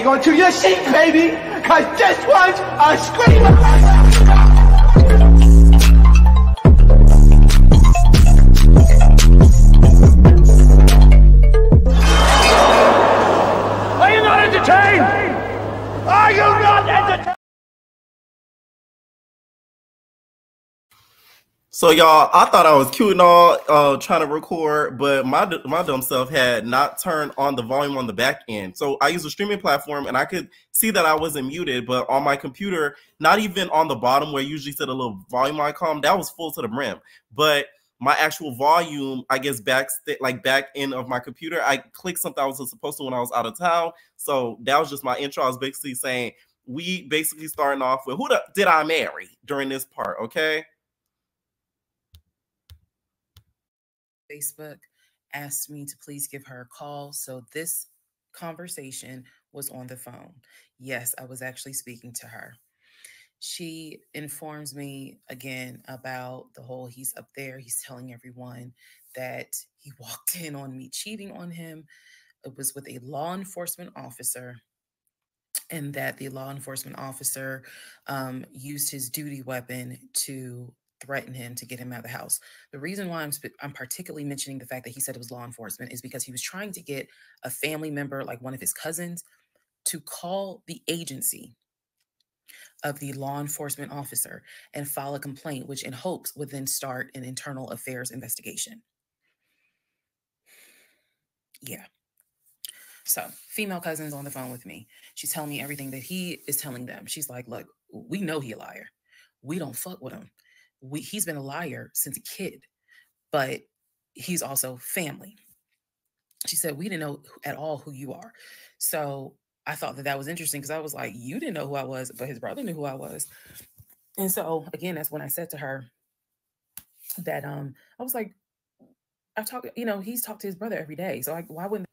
onto your seat, baby, cause this one's a screamer. Are you not entertained? Are you not entertained? So y'all, I thought I was cute and all trying to record, but my dumb self had not turned on the volume on the back end. So I use a streaming platform and I could see that I wasn't muted, but on my computer, not even on the bottom where I usually set a little volume icon, that was full to the brim. But my actual volume, I guess back end of my computer, I clicked something I was supposed to when I was out of town. So that was just my intro. I was basically saying, we basically starting off with who did I marry during this part, okay? Facebook asked me to please give her a call. So this conversation was on the phone. Yes, I was actually speaking to her. She informs me again about the whole he's up there. He's telling everyone that he walked in on me cheating on him. It was with a law enforcement officer, and that the law enforcement officer used his duty weapon to threaten him to get him out of the house. The reason why I'm particularly mentioning the fact that he said it was law enforcement is because he was trying to get a family member, like one of his cousins, to call the agency of the law enforcement officer and file a complaint, which in hopes would then start an internal affairs investigation. Yeah. So female cousin's on the phone with me. She's telling me everything that he is telling them. She's like, look, we know he a liar. We don't fuck with him. He's been a liar since a kid, but he's also family. She said, we didn't know at all who you are. So I thought that was interesting because I was like, you didn't know who I was, but his brother knew who I was. And so again, that's when I said to her that I was like, he's talked to his brother every day. So why wouldn't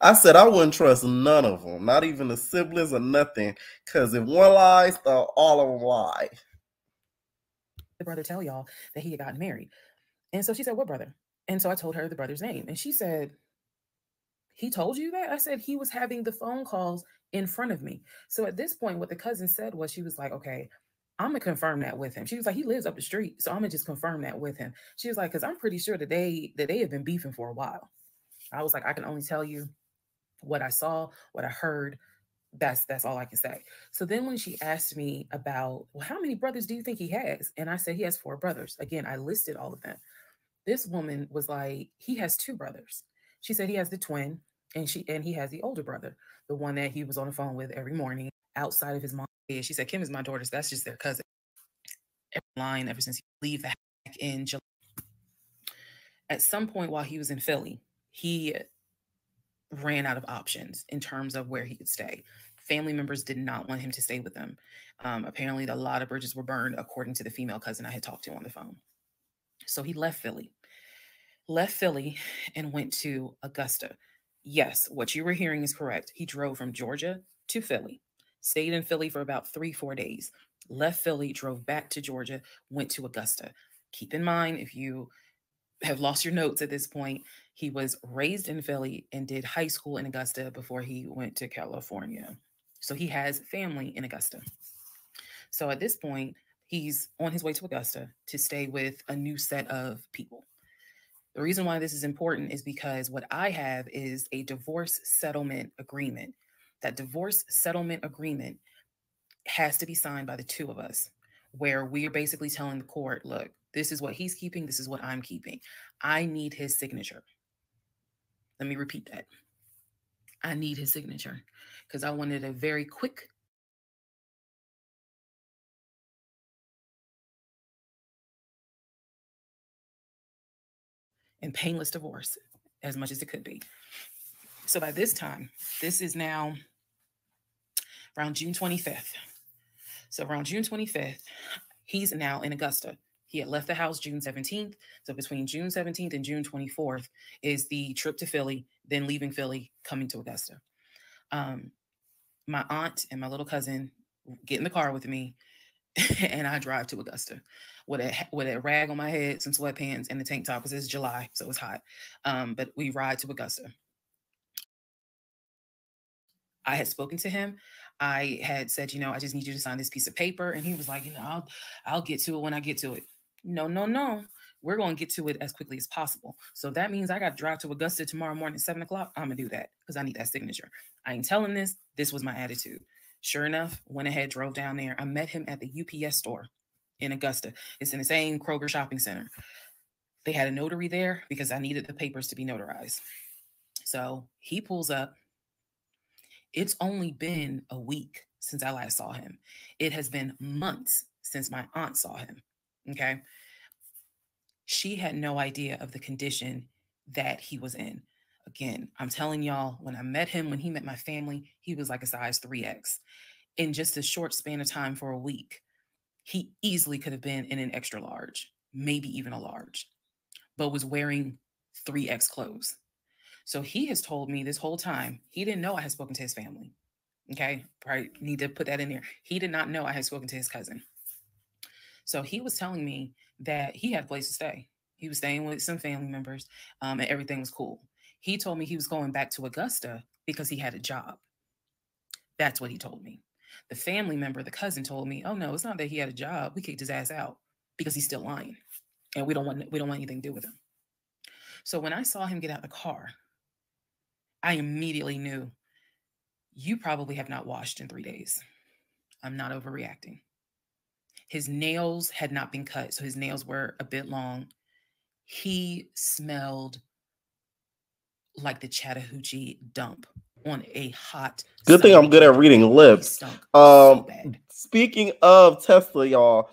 I said I wouldn't trust none of them, not even the siblings or nothing, because if one lies, all of them lie. The brother tell y'all that he had gotten married? And so she said, what brother? And so I told her the brother's name. And she said, he told you that? I said, he was having the phone calls in front of me. So at this point, what the cousin said was, she was like, okay, I'm going to confirm that with him. She was like, he lives up the street, so I'm going to just confirm that with him. She was like, because I'm pretty sure that they have been beefing for a while. I was like, I can only tell you what I saw, what I heard. That's all I can say. So then when she asked me about, well, how many brothers do you think he has? And I said, he has 4 brothers. Again, I listed all of them. This woman was like, he has 2 brothers. She said he has the twin, and he has the older brother, the one that he was on the phone with every morning outside of his mom. She said, Kim is my daughter, so that's just their cousin. Line ever since he leave back in July. At some point while he was in Philly, he ran out of options in terms of where he could stay. Family members did not want him to stay with them. Apparently, a lot of bridges were burned, according to the female cousin I had talked to on the phone. So he left Philly and went to Augusta. Yes, what you were hearing is correct. He drove from Georgia to Philly, stayed in Philly for about 3-4 days, left Philly, drove back to Georgia, went to Augusta. Keep in mind, if you have lost your notes at this point, he was raised in Philly and did high school in Augusta before he went to California. So he has family in Augusta. So at this point, he's on his way to Augusta to stay with a new set of people. The reason why this is important is because what I have is a divorce settlement agreement. That divorce settlement agreement has to be signed by the 2 of us, where we are basically telling the court, look, this is what he's keeping, this is what I'm keeping. I need his signature. Let me repeat that. I need his signature because I wanted a very quick and painless divorce, as much as it could be. So by this time, this is now around June 25th. So around June 25th, he's now in Augusta. He had left the house June 17th. So between June 17th and June 24th is the trip to Philly, then leaving Philly, coming to Augusta. My aunt and my little cousin get in the car with me, and I drive to Augusta with a rag on my head, some sweatpants, and a tank top because it's July, so it's hot. But we ride to Augusta. I had spoken to him. I had said, you know, I just need you to sign this piece of paper. And he was like, you know, I'll get to it when I get to it. No, no, no. We're going to get to it as quickly as possible. So that means I got to drive to Augusta tomorrow morning at 7 o'clock. I'm going to do that because I need that signature. I ain't telling this. This was my attitude. Sure enough, went ahead, drove down there. I met him at the UPS store in Augusta. It's in the same Kroger shopping center. They had a notary there because I needed the papers to be notarized. So he pulls up. It's only been a week since I last saw him. It has been months since my aunt saw him. Okay. She had no idea of the condition that he was in. Again, I'm telling y'all, when I met him, when he met my family, he was like a size 3X. In just a short span of time for a week, he easily could have been in an extra large, maybe even a large, but was wearing 3X clothes. So he has told me this whole time, he didn't know I had spoken to his family. Okay, probably need to put that in there. He did not know I had spoken to his cousin. So he was telling me that he had a place to stay. He was staying with some family members, and everything was cool. He told me he was going back to Augusta because he had a job. That's what he told me. The family member, the cousin, told me, "Oh no, it's not that he had a job. We kicked his ass out because he's still lying, and we don't want anything to do with him." So when I saw him get out of the car, I immediately knew, you probably have not washed in 3 days. I'm not overreacting. His nails had not been cut, so his nails were a bit long. He smelled like the Chattahoochee dump on a hot. Good thing I'm good at reading lips. Stunk so bad. Speaking of Tesla, y'all,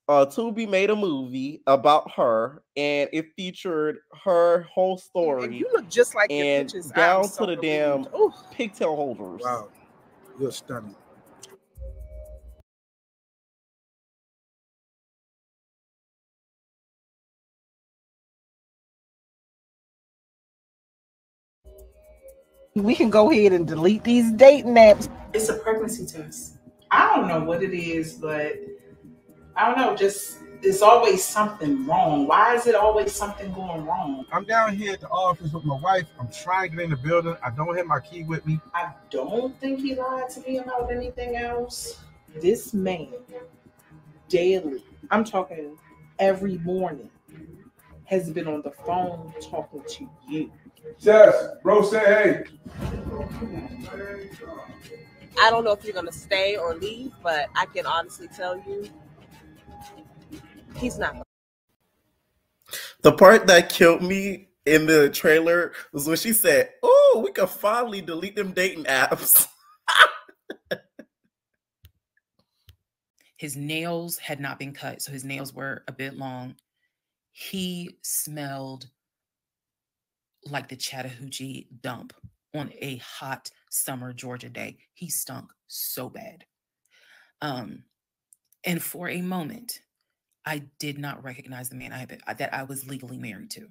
Tubi made a movie about her, and it featured her whole story. And you look just like your and pictures. down so to the damn pigtail holders. Wow, you're stunning. We can go ahead and delete these dating apps. It's a pregnancy test. I don't know what it is, but I don't know. Just there's always something wrong. Why is it always something going wrong? I'm down here at the office with my wife. I'm trying to get in the building. I don't have my key with me. I don't think he lied to me about anything else. This man, daily, I'm talking every morning, has been on the phone talking to you. Jess, bro said hey. I don't know if you're going to stay or leave, but I can honestly tell you, he's not. The part that killed me in the trailer was when she said, "Oh, we can finally delete them dating apps." His nails had not been cut, so his nails were a bit long. He smelled like the Chattahoochee dump on a hot summer Georgia day. He stunk so bad. And for a moment, I did not recognize the man that I was legally married to.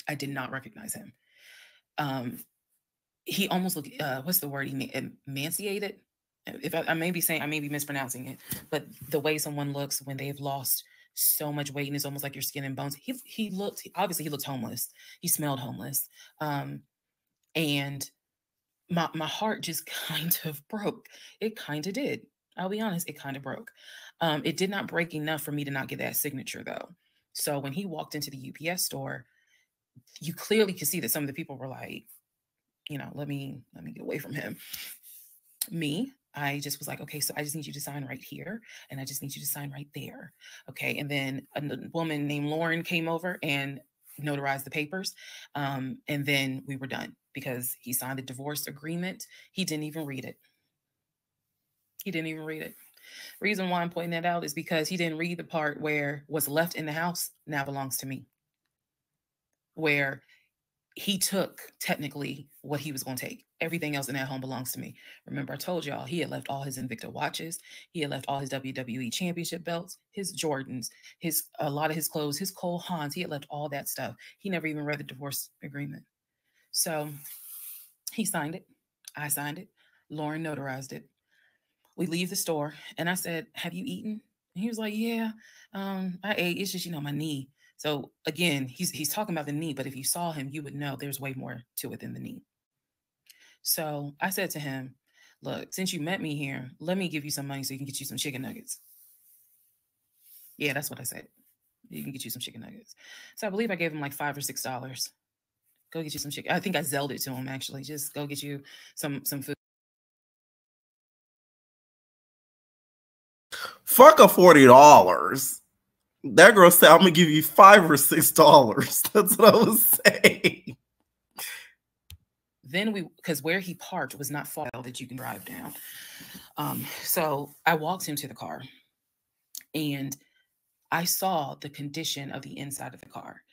I did not recognize him. He almost looked, what's the word? Emaciated. If I may be mispronouncing it, but the way someone looks when they've lost so much weight and it's almost like your skin and bones. He looked homeless. He smelled homeless. And my heart just kind of broke. It kind of did. I'll be honest, it kind of broke. It did not break enough for me to not get that signature though. So when he walked into the UPS store, you clearly could see that some of the people were like, you know, let me get away from him. Me, I just was like, okay, so I just need you to sign right here. And I just need you to sign right there. Okay. And then a woman named Lauren came over and notarized the papers. And then we were done because he signed the divorce agreement. He didn't even read it. Reason why I'm pointing that out is because he didn't read the part where what's left in the house now belongs to me. Where he took technically what he was going to take. Everything else in that home belongs to me. Remember, I told y'all he had left all his Invicta watches. He had left all his WWE championship belts, his Jordans, a lot of his clothes, his Cole Haans. He had left all that stuff. He never even read the divorce agreement. So he signed it. I signed it. Lauren notarized it. We leave the store and I said, "Have you eaten?" And he was like, "Yeah, I ate. It's just, my knee." So again, he's talking about the knee, but if you saw him, you would know there's way more to it than the knee. So I said to him, look, since you met me here, let me give you some money so you can get you some chicken nuggets. Yeah, that's what I said. You can get you some chicken nuggets. So I believe I gave him like $5 or $6. Go get you some chicken. I think I Zelled it to him, actually. Just go get you some food. Fuck a $40. That girl said, I'm gonna give you $5 or $6. That's what I was saying. Then because where he parked was not far that you can drive down. So I walked him to the car, and I saw the condition of the inside of the car.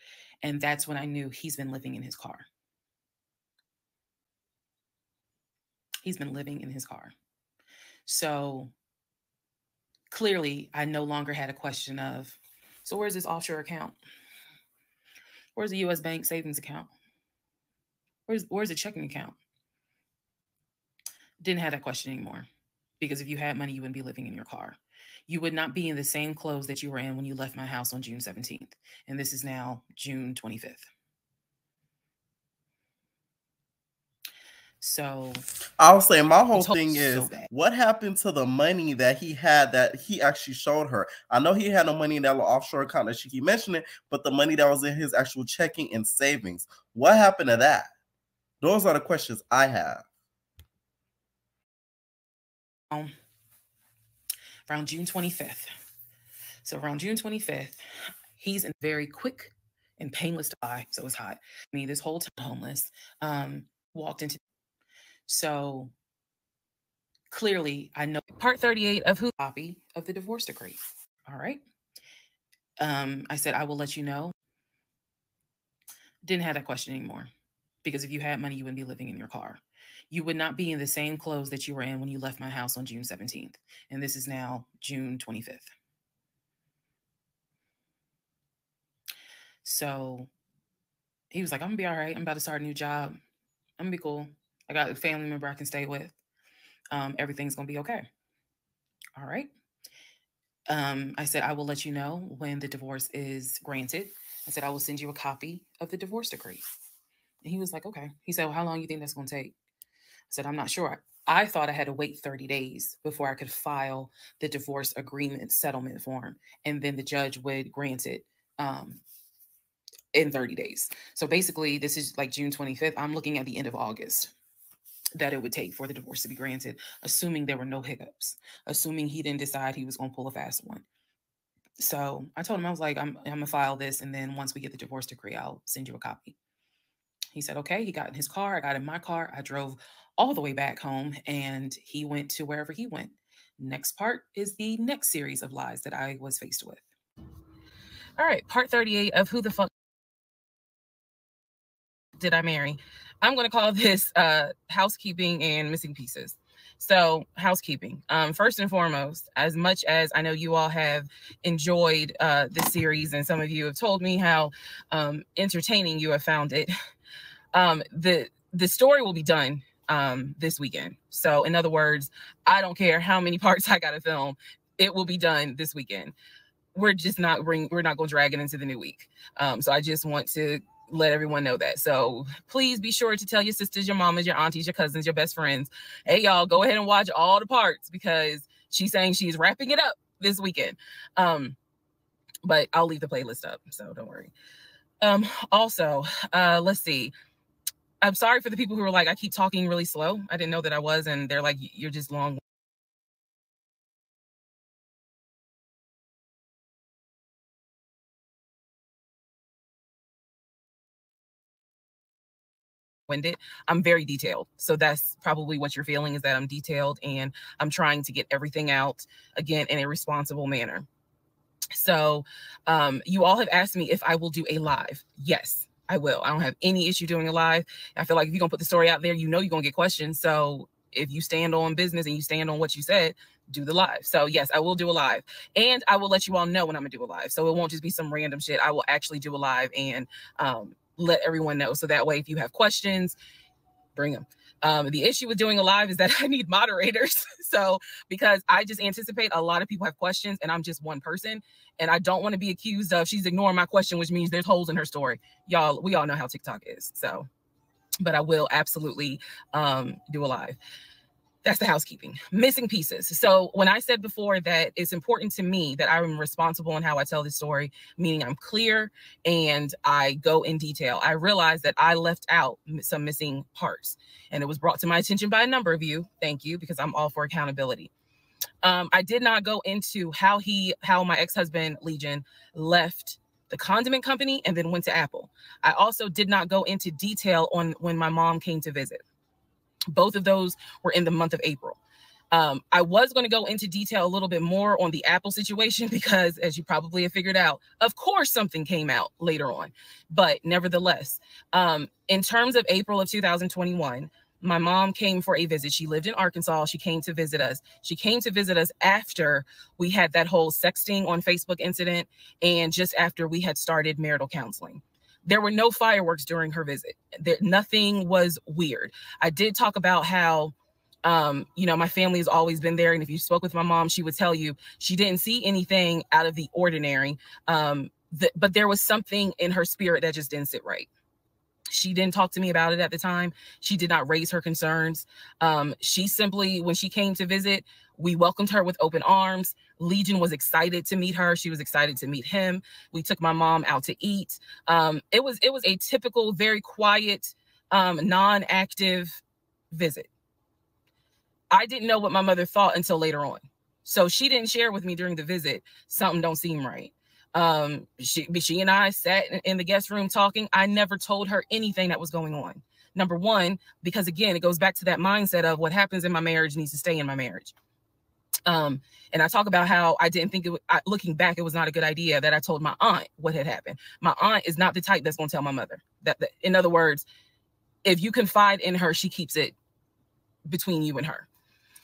And that's when I knew he's been living in his car. He's been living in his car. So clearly, I no longer had a question of, so where's this offshore account? Where's the U.S. bank savings account? Where's the checking account? Didn't have that question anymore. Because if you had money, you wouldn't be living in your car. You would not be in the same clothes that you were in when you left my house on June 17th. And this is now June 25th. So I'll say my whole thing is, what happened to the money that he had that he actually showed her? I know he had no money in that little offshore account that she keep mentioning, but the money that was in his actual checking and savings, what happened to that? Those are the questions I have. Around June 25th. So around June 25th, he's in very quick and painless to buy. So it's hot. Me this whole time homeless. Walked into. So clearly, I know part 38 of who copy of the divorce decree. All right. I said, I will let you know. Didn't have that question anymore. Because if you had money, you wouldn't be living in your car. You would not be in the same clothes that you were in when you left my house on June 17th. And this is now June 25th. So he was like, I'm going to be all right. I'm about to start a new job. I'm going to be cool. I got a family member I can stay with. Everything's going to be okay. All right. I said, I will let you know when the divorce is granted. I said, I will send you a copy of the divorce decree. And he was like, okay. He said, well, how long do you think that's going to take? I said, I'm not sure. I thought I had to wait 30 days before I could file the divorce agreement settlement form. And then the judge would grant it in 30 days. So basically, this is like June 25th. I'm looking at the end of August that it would take for the divorce to be granted, assuming there were no hiccups, assuming he didn't decide he was going to pull a fast one. So I told him, I was like, I'm going to file this. And then once we get the divorce decree, I'll send you a copy. He said, okay. He got in his car. I got in my car. I drove all the way back home, and he went to wherever he went. Next part is the next series of lies that I was faced with. All right. Part 38 of who the fuck did I marry? I'm going to call this housekeeping and missing pieces. So housekeeping, first and foremost, as much as I know you all have enjoyed this series, and some of you have told me how entertaining you have found it, the story will be done this weekend. So in other words, I don't care how many parts I got to film, it will be done this weekend. We're not going to drag it into the new week. So I just want to let everyone know that. So please be sure to tell your sisters, your mamas, your aunties, your cousins, your best friends, hey, y'all, go ahead and watch all the parts, because she's saying she's wrapping it up this weekend. But I'll leave the playlist up, so don't worry. Also, let's see. I'm sorry for the people who were like, I keep talking really slow. I didn't know that I was, and they're like, you're just long. Winded. I'm very detailed. So that's probably what you're feeling, is that I'm detailed and I'm trying to get everything out, again, in a responsible manner. So you all have asked me if I will do a live. Yes, I will. I don't have any issue doing a live. I feel like if you're going to put the story out there, you know you're going to get questions. So if you stand on business and you stand on what you said, do the live. So yes, I will do a live, and I will let you all know when I'm gonna do a live. So it won't just be some random shit. I will actually do a live and let everyone know. So that way, if you have questions, bring them. The issue with doing a live is that I need moderators. So because I just anticipate a lot of people have questions and I'm just one person, and I don't want to be accused of she's ignoring my question, which means there's holes in her story. Y'all, we all know how TikTok is. So but I will absolutely do a live. That's the housekeeping. Missing pieces. So when I said before that it's important to me that I'm responsible in how I tell this story, meaning I'm clear and I go in detail, I realized that I left out some missing parts. And it was brought to my attention by a number of you. Thank you, because I'm all for accountability. I did not go into how my ex-husband, Legion, left the condiment company and then went to Apple. I also did not go into detail on when my mom came to visit. Both of those were in the month of April. I was going to go into detail a little bit more on the Apple situation because, as you probably have figured out, of course, something came out later on. But nevertheless, in terms of April of 2021, my mom came for a visit. She lived in Arkansas. She came to visit us. She came to visit us after we had that whole sexting on Facebook incident and just after we had started marital counseling. There were no fireworks during her visit. Nothing was weird. I did talk about how, my family has always been there. And if you spoke with my mom, she would tell you she didn't see anything out of the ordinary. But there was something in her spirit that just didn't sit right. She didn't talk to me about it at the time. She did not raise her concerns. She simply, when she came to visit, we welcomed her with open arms. Legion was excited to meet her. She was excited to meet him. We took my mom out to eat. It was a typical, very quiet, non-active visit. I didn't know what my mother thought until later on. So she didn't share with me during the visit, something don't seem right. She and I sat in the guest room talking. I never told her anything that was going on. Number one, because again, it goes back to that mindset of what happens in my marriage needs to stay in my marriage. And I talk about how I didn't think looking back, it was not a good idea that I told my aunt what had happened. My aunt is not the type that's going to tell my mother that, in other words, if you confide in her, she keeps it between you and her.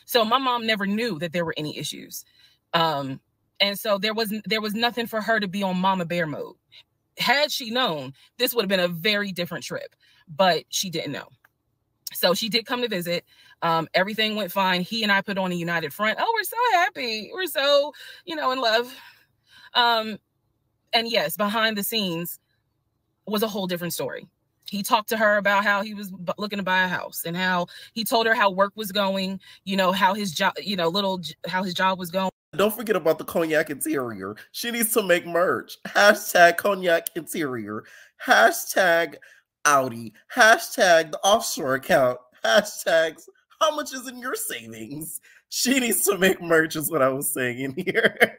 So my mom never knew that there were any issues. And so there was nothing for her to be on mama bear mode. Had she known, this would have been a very different trip, but she didn't know. So she did come to visit. Everything went fine. He and I put on a united front. Oh, we're so happy. We're so, in love. And yes, behind the scenes was a whole different story. He talked to her about how he was looking to buy a house and how he told her how work was going, how his job, how his job was going. Don't forget about the cognac interior. She needs to make merch. Hashtag cognac interior. Hashtag Audi. Hashtag the offshore account. Hashtags how much is in your savings. She needs to make merch is what I was saying in here.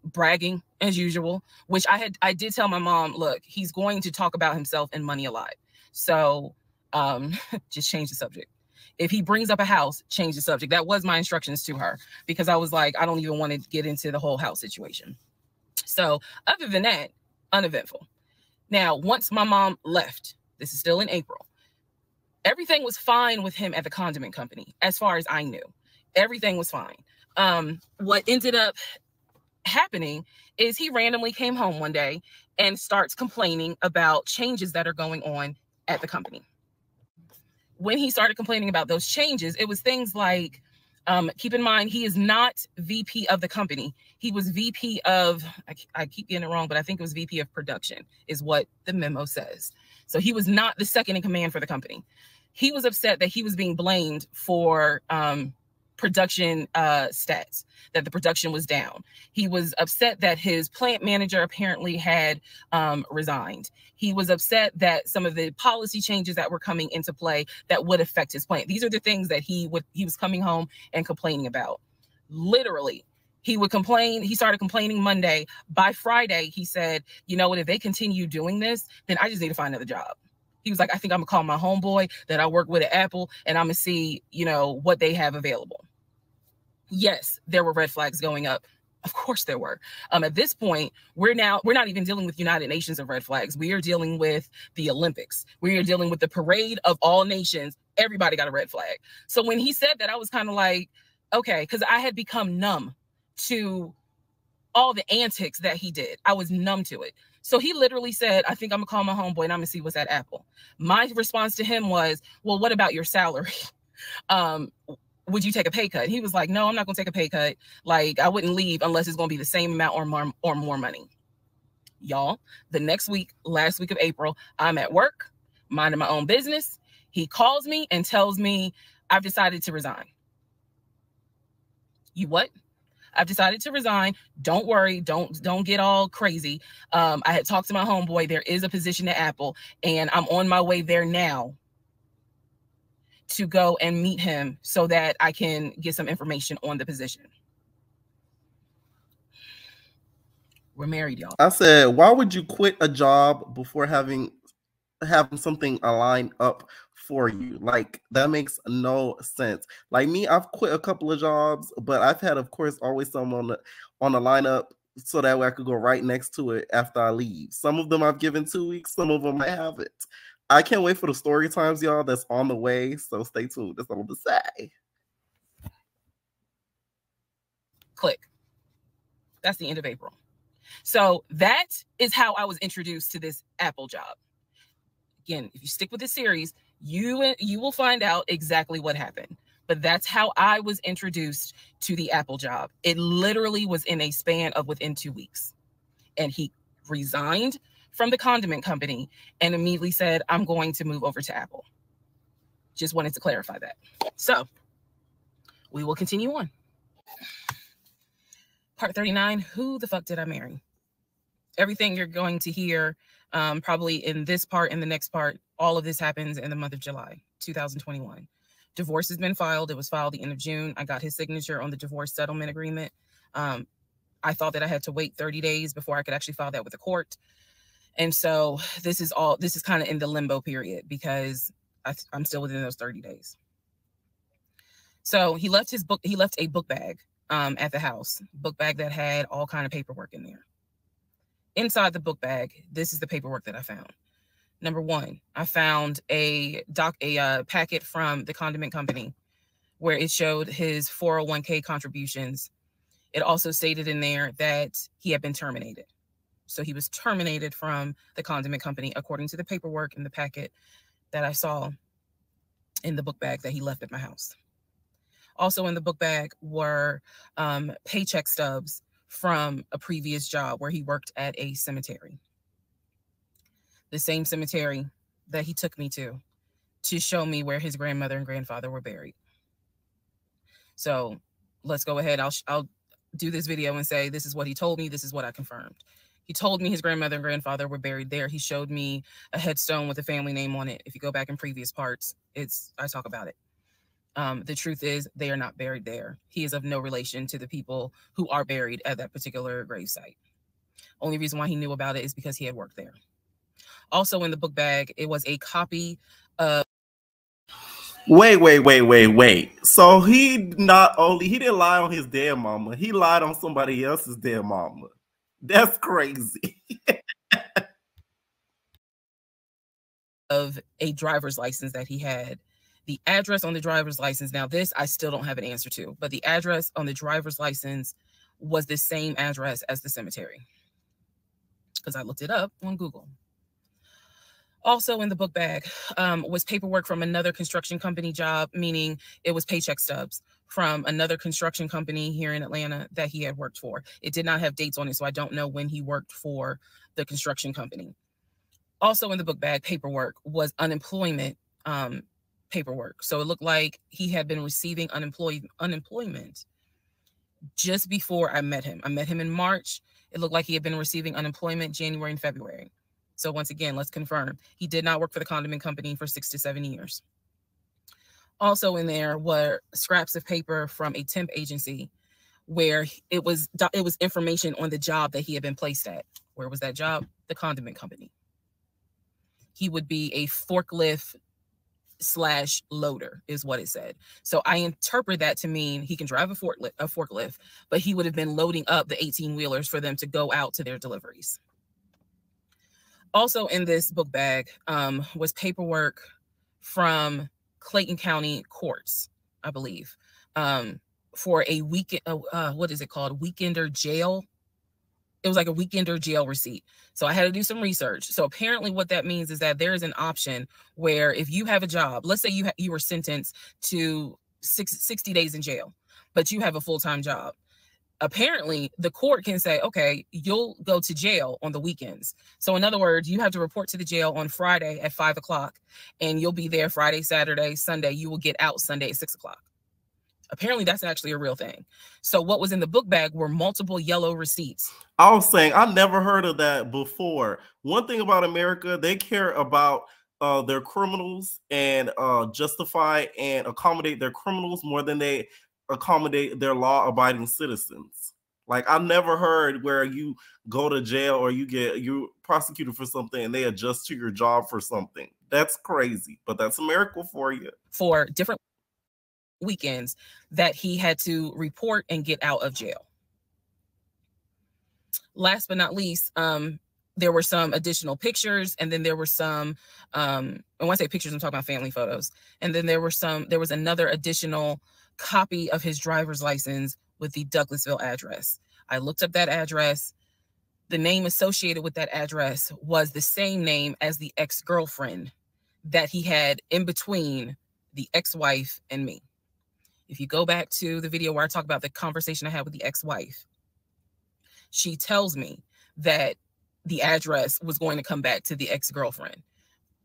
Bragging as usual, which I did tell my mom, look, he's going to talk about himself and money a lot. So just change the subject. If he brings up a house, change the subject. That was my instructions to her because I was like, I don't even want to get into the whole house situation. So other than that, uneventful. Now, once my mom left, this is still in April, everything was fine with him at the condiment company. As far as I knew, everything was fine. What ended up happening is he randomly came home one day and starts complaining about changes that are going on at the company. When he started complaining about those changes, it was things like, keep in mind, he is not VP of the company. He was VP of, I keep getting it wrong, but I think it was VP of production is what the memo says. So he was not the second in command for the company. He was upset that he was being blamed for production stats, that the production was down. He was upset that his plant manager apparently had resigned. He was upset that some of the policy changes that were coming into play that would affect his plant. These are the things that he was coming home and complaining about. Literally, he would complain. He started complaining Monday. By Friday, he said, you know what, if they continue doing this, then I just need to find another job. He was like, I think I'm gonna call my homeboy that I work with at Apple and I'm gonna see, what they have available. Yes, there were red flags going up. Of course there were. At this point, we're not even dealing with United Nations of red flags. We are dealing with the Olympics. We are dealing with the parade of all nations. Everybody got a red flag. So when he said that, I was kind of like, okay, because I had become numb to all the antics that he did. I was numb to it. So he literally said, I think I'm gonna call my homeboy and I'm gonna see what's at Apple. My response to him was, well, what about your salary? Would you take a pay cut? He was like, no, I'm not gonna take a pay cut. Like, I wouldn't leave unless it's gonna be the same amount or more money. Y'all, the next week, last week of April, I'm at work, minding my own business. He calls me and tells me, I've decided to resign. You what? I've decided to resign. Don't worry. Don't get all crazy. I had talked to my homeboy. There is a position at Apple, and I'm on my way there now to go and meet him so that I can get some information on the position. We're married, y'all. I said, why would you quit a job before having something aligned up for you? Like, that makes no sense. Like me, I've quit a couple of jobs, but I've had, of course, always someone on the lineup so that way I could go right next to it after I leave. Some of them I've given 2 weeks, some of them I haven't. I can't wait for the story times, y'all, that's on the way, so stay tuned. That's all I'm gonna say. Click. That's the end of April. So that is how I was introduced to this Apple job. Again, if you stick with the series, you will find out exactly what happened. But that's how I was introduced to the Apple job. It literally was in a span of within 2 weeks. And he resigned from the condiment company and immediately said, I'm going to move over to Apple. Just wanted to clarify that. So we will continue on. Part 39, who the fuck did I marry? Everything you're going to hear probably in this part and the next part, all of this happens in the month of July, 2021. Divorce has been filed. It was filed the end of June. I got his signature on the divorce settlement agreement. I thought that I had to wait 30 days before I could actually file that with the court. And so this is kind of in the limbo period because I'm still within those 30 days. So he left a book bag at the house, book bag that had all kind of paperwork in there. Inside the book bag, this is the paperwork that I found. Number one, I found a packet from the condiment company where it showed his 401k contributions. It also stated in there that he had been terminated. So he was terminated from the condiment company, according to the paperwork in the packet that I saw in the book bag that he left at my house. Also in the book bag were paycheck stubs from a previous job where he worked at a cemetery. The same cemetery that he took me to show me where his grandmother and grandfather were buried. So let's go ahead. I'll do this video and say, this is what he told me. This is what I confirmed. He told me his grandmother and grandfather were buried there. He showed me a headstone with a family name on it. If you go back in previous parts, I talk about it. The truth is they are not buried there. He is of no relation to the people who are buried at that particular gravesite. Only reason why he knew about it is because he had worked there. Also in the book bag, it was a copy of... Wait. So he didn't lie on his dead mama. He lied on somebody else's dead mama. That's crazy. Of a driver's license that he had. The address on the driver's license, now this I still don't have an answer to, but the address on the driver's license was the same address as the cemetery because I looked it up on Google. Also in the book bag was paperwork from another construction company job, meaning it was paycheck stubs from another construction company here in Atlanta that he had worked for. It did not have dates on it, so I don't know when he worked for the construction company. Also in the book bag paperwork was unemployment paperwork. So it looked like he had been receiving unemployment just before I met him. I met him in March. It looked like he had been receiving unemployment January and February. So once again, let's confirm. He did not work for the condiment company for 6 to 7 years. Also in there were scraps of paper from a temp agency where it was information on the job that he had been placed at. Where was that job? The condiment company. He would be a forklift / loader is what it said. So I interpret that to mean he can drive a forklift, but he would have been loading up the 18-wheelers for them to go out to their deliveries. Also in this book bag was paperwork from Clayton County courts, I believe, for a weekend, what is it called? Weekender jail. It was like a weekender jail receipt. So I had to do some research. So apparently what that means is that there is an option where if you have a job, let's say you were sentenced to 60 days in jail, but you have a full-time job. apparently the court can say, okay, you'll go to jail on the weekends. So in other words, you have to report to the jail on Friday at 5 o'clock, and you'll be there Friday, Saturday, Sunday. You will get out Sunday at 6 o'clock. Apparently that's actually a real thing. So what was in the book bag were multiple yellow receipts. I was saying, I never heard of that before. One thing about America, they care about their criminals and justify and accommodate their criminals more than they accommodate their law-abiding citizens. Like, I never heard where you go to jail or you're prosecuted for something and they adjust to your job for something. That's crazy, but that's America for you. For different weekends that he had to report and get out of jail. Last but not least, there were some additional pictures, and then there were some, and when I say pictures, I'm talking about family photos. And then there was another additional copy of his driver's license with the Douglasville address. I looked up that address. The name associated with that address was the same name as the ex-girlfriend that he had in between the ex-wife and me. If you go back to the video where I talk about the conversation I had with the ex-wife, she tells me that the address was going to come back to the ex-girlfriend.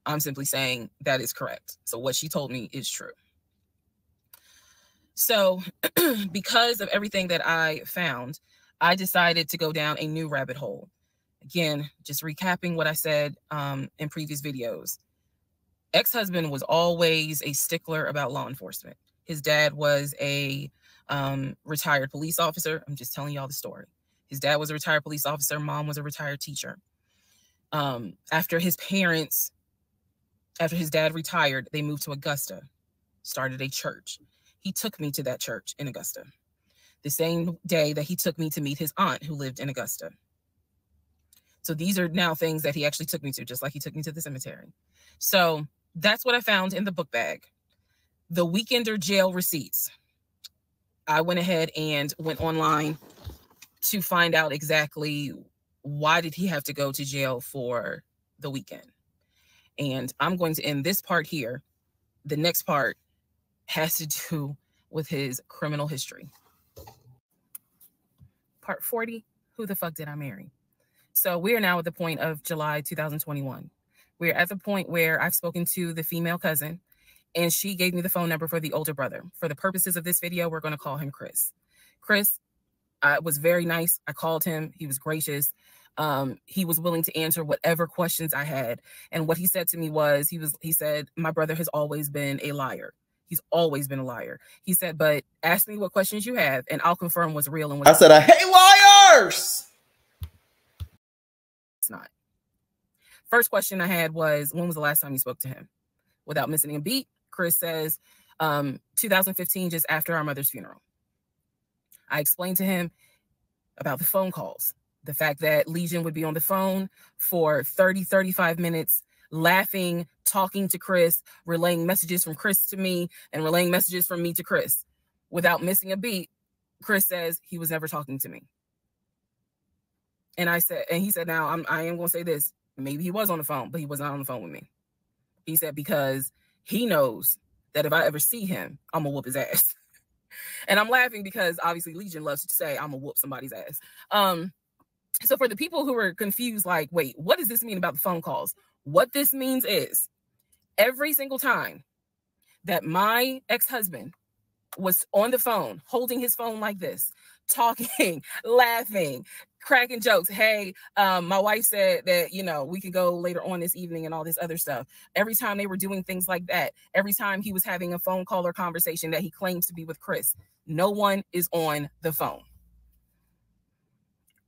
I'm simply saying that is correct. So what she told me is true. So because of everything that I found, I decided to go down a new rabbit hole. Again, just recapping what I said in previous videos. Ex-husband was always a stickler about law enforcement. His dad was a retired police officer. I'm just telling y'all the story. His dad was a retired police officer. Mom was a retired teacher. After his dad retired, they moved to Augusta, started a church. He took me to that church in Augusta, the same day that he took me to meet his aunt who lived in Augusta. So these are now things that he actually took me to, just like he took me to the cemetery. So that's what I found in the book bag. The weekender jail receipts. I went ahead and went online to find out exactly why did he have to go to jail for the weekend. And I'm going to end this part here. The next part has to do with his criminal history. Part 40, who the fuck did I marry? So we are now at the point of July 2021. We're at the point where I've spoken to the female cousin, and she gave me the phone number for the older brother. For the purposes of this video, we're going to call him Chris. Chris was very nice. I called him. He was gracious. He was willing to answer whatever questions I had. And what he said to me was, he said, my brother has always been a liar. He's always been a liar. He said, but ask me what questions you have, and I'll confirm what's real and what's I said, I hate liars. It's not. First question I had was, when was the last time you spoke to him? Without missing a beat, Chris says, 2015, just after our mother's funeral. I explained to him about the phone calls, the fact that Legion would be on the phone for 30, 35 minutes, laughing, talking to Chris, relaying messages from Chris to me, and relaying messages from me to Chris. Without missing a beat, Chris says he was never talking to me. And he said, now I am going to say this. Maybe he was on the phone, but he was not on the phone with me. He said, because he knows that if I ever see him, I'm going to whoop his ass. And I'm laughing because obviously Legion loves to say I'm going to whoop somebody's ass. So for the people who are confused, like, wait, what does this mean about the phone calls? What this means is every single time that my ex-husband was on the phone, holding his phone like this, talking, laughing, cracking jokes. Hey, my wife said that, we can go later on this evening and all this other stuff. Every time they were doing things like that, every time he was having a phone call or conversation that he claims to be with Chris, no one is on the phone.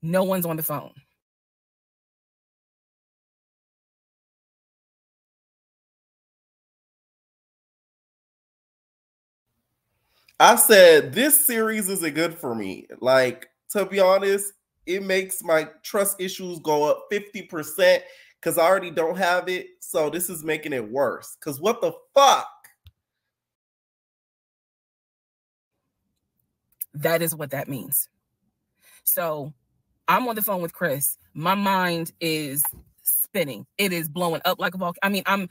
No one's on the phone. I said, this series isn't good for me. Like, to be honest, it makes my trust issues go up 50% because I already don't have it. So this is making it worse. Because what the fuck? That is what that means. So I'm on the phone with Chris. My mind is spinning. It is blowing up like a volcano. I mean, I'm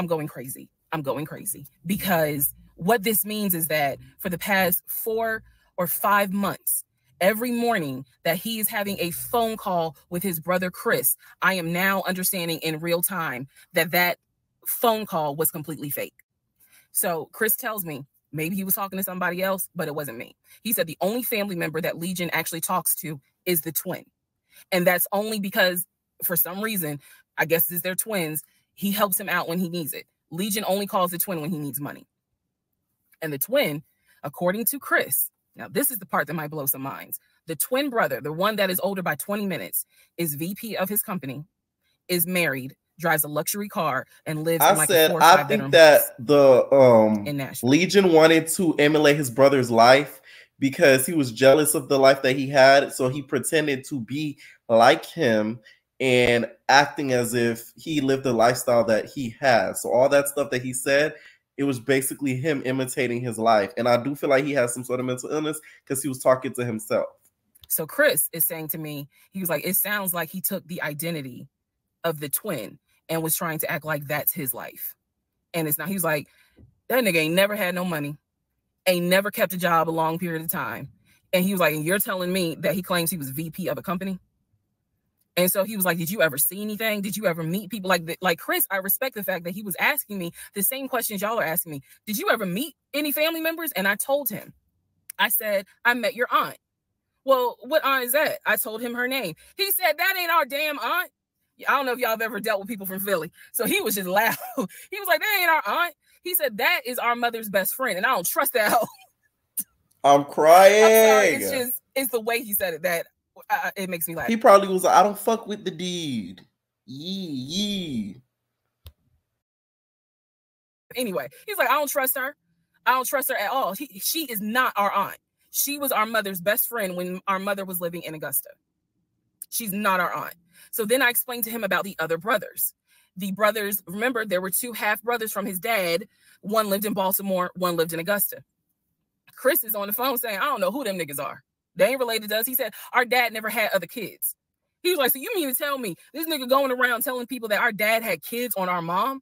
going crazy. I'm going crazy because what this means is that for the past 4 or 5 months, every morning that he is having a phone call with his brother Chris, I am now understanding in real time that that phone call was completely fake. So Chris tells me maybe he was talking to somebody else, but it wasn't me. He said the only family member that Legion actually talks to is the twin. And that's only because for some reason, I guess it's their twins, he helps him out when he needs it. Legion only calls the twin when he needs money. And the twin, according to Chris, now this is the part that might blow some minds. The twin brother, the one that is older by 20 minutes, is VP of his company, is married, drives a luxury car, and lives in like a 4 or 5 bedroom house. I think that in Nashville. Legion wanted to emulate his brother's life because he was jealous of the life that he had. So he pretended to be like him and acting as if he lived the lifestyle that he has. So all that stuff that he said, it was basically him imitating his life. And I do feel like he has some sort of mental illness because he was talking to himself. So Chris is saying to me, he was like, it sounds like he took the identity of the twin and was trying to act like that's his life. And it's not. He was like, that nigga ain't never had no money, ain't never kept a job a long period of time. And he was like, and you're telling me that he claims he was VP of a company? And so he was like, did you ever see anything? Did you ever meet people like Chris? I respect the fact that he was asking me the same questions y'all are asking me. Did you ever meet any family members? And I told him, I said, I met your aunt. Well, what aunt is that? I told him her name. He said, that ain't our damn aunt. I don't know if y'all have ever dealt with people from Philly. So he was just loud. He was like, that ain't our aunt. He said, that is our mother's best friend. And I don't trust that hoe. I'm crying. I'm sorry. It's the way he said it that it makes me laugh. He probably was like, I don't fuck with the dude. Yee. Anyway, he's like, I don't trust her. I don't trust her at all. She is not our aunt. She was our mother's best friend when our mother was living in Augusta. She's not our aunt. So then I explained to him about the other brothers. The brothers, remember, there were 2 half brothers from his dad. One lived in Baltimore, one lived in Augusta. Chris is on the phone saying, I don't know who them niggas are. They ain't related to us. He said, our dad never had other kids. He was like, so you mean to tell me this nigga going around telling people that our dad had kids on our mom?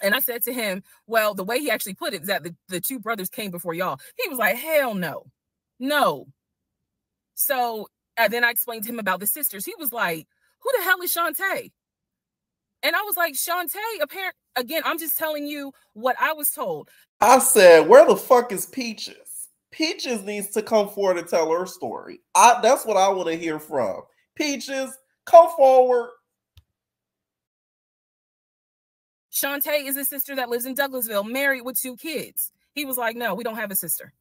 And I said to him, well, the way he actually put it is that the 2 brothers came before y'all. He was like, hell no. No. So then I explained to him about the sisters. He was like, who the hell is Shantae? And I was like, Shantae, apparently, again, I'm just telling you what I was told. I said, where the fuck is Peaches? Peaches needs to come forward and tell her story. That's what I want to hear from. Peaches, come forward. Shantae is a sister that lives in Douglasville, married with 2 kids. He was like, no, we don't have a sister.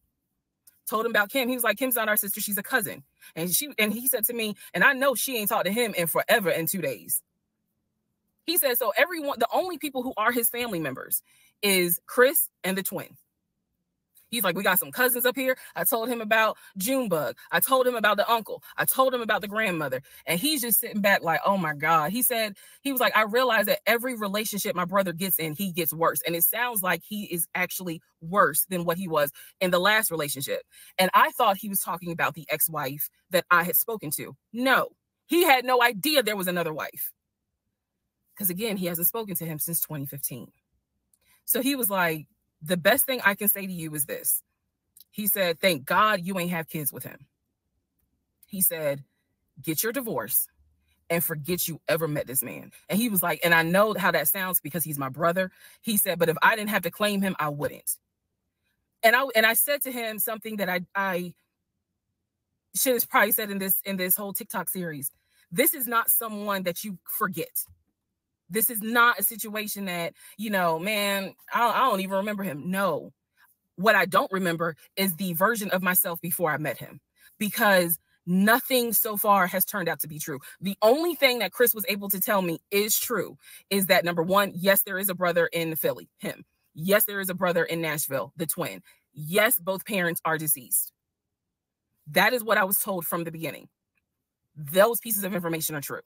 Told him about Kim. He was like, Kim's not our sister. She's a cousin. And he said to me, and I know she ain't talked to him in forever in 2 days. He said, so everyone, the only people who are his family members is Chris and the twin. He's like, we got some cousins up here. I told him about Junebug. I told him about the uncle. I told him about the grandmother. And he's just sitting back like, oh my God. He was like, I realize that every relationship my brother gets in, he gets worse. And it sounds like he is actually worse than what he was in the last relationship. And I thought he was talking about the ex-wife that I had spoken to. No, he had no idea there was another wife. Because again, he hasn't spoken to him since 2015. So he was like, the best thing I can say to you is this. He said, thank God you ain't have kids with him. He said, get your divorce and forget you ever met this man. And he was like, and I know how that sounds because he's my brother. He said, but if I didn't have to claim him, I wouldn't. And I said to him something that I should have probably said in this whole TikTok series. This is not someone that you forget. This is not a situation that, man, I don't even remember him. No, what I don't remember is the version of myself before I met him, because nothing so far has turned out to be true. The only thing that Chris was able to tell me is true is that, number one, yes, there is a brother in Philly, him. Yes, there is a brother in Nashville, the twin. Yes, both parents are deceased. That is what I was told from the beginning. Those pieces of information are true.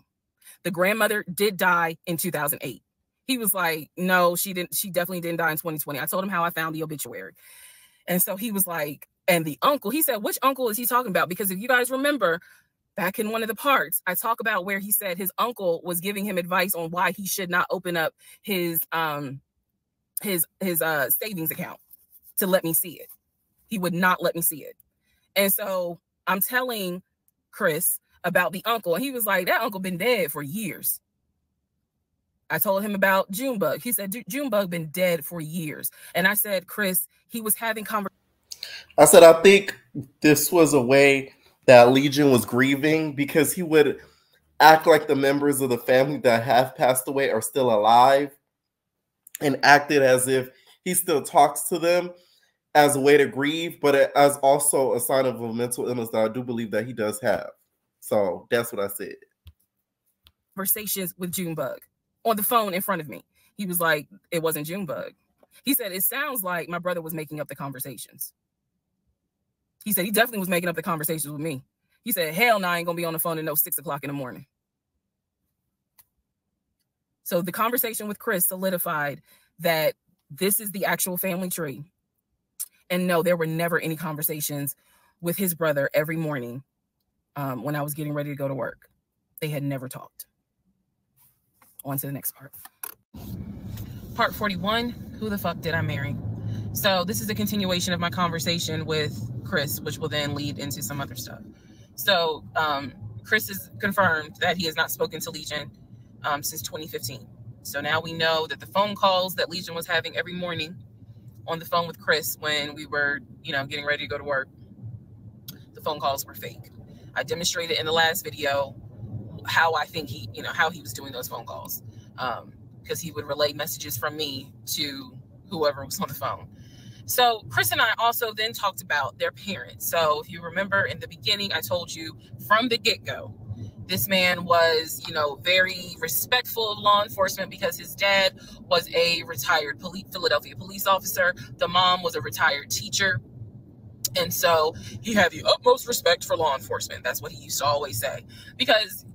The grandmother did die in 2008. He was like, no, she didn't. She definitely didn't die in 2020. I told him how I found the obituary. And so he was like, and the uncle, he said, which uncle is he talking about? Because if you guys remember, back in one of the parts, I talk about where he said his uncle was giving him advice on why he should not open up his savings account to let me see it. He would not let me see it. And so I'm telling Chris about the uncle, and he was like, that uncle been dead for years. I told him about Junebug. He said, Junebug been dead for years. And I said, Chris, he was having conversations. I said, I think this was a way that Legion was grieving, because he would act like the members of the family that have passed away are still alive, and acted as if he still talks to them as a way to grieve, but as also a sign of a mental illness that I do believe that he does have. So that's what I said. Conversations with Junebug on the phone in front of me. He was like, it wasn't Junebug. He said, it sounds like my brother was making up the conversations. He said he definitely was making up the conversations with me. He said, hell no, I ain't gonna be on the phone at no 6 o'clock in the morning. So the conversation with Chris solidified that this is the actual family tree. And no, there were never any conversations with his brother every morning when I was getting ready to go to work. They had never talked. On to the next part. Part 41, who the fuck did I marry? So this is a continuation of my conversation with Chris, which will then lead into some other stuff. So Chris has confirmed that he has not spoken to Legion since 2015. So now we know that the phone calls that Legion was having every morning on the phone with Chris when we were, getting ready to go to work, the phone calls were fake. I demonstrated in the last video how I think how he was doing those phone calls, because he would relay messages from me to whoever was on the phone. So Chris and I also then talked about their parents. So if you remember in the beginning, I told you from the get-go, this man was, very respectful of law enforcement because his dad was a retired Philadelphia police officer. The mom was a retired teacher. And so he had the utmost respect for law enforcement. That's what he used to always say. Because,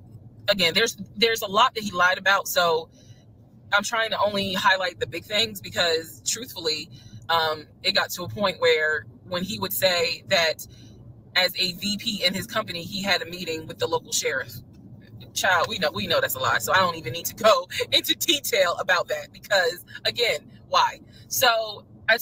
again, there's a lot that he lied about. So I'm trying to only highlight the big things because, truthfully, it got to a point where when he would say that as a VP in his company, he had a meeting with the local sheriff. Child, we know that's a lie. So I don't even need to go into detail about that because, again, why? So I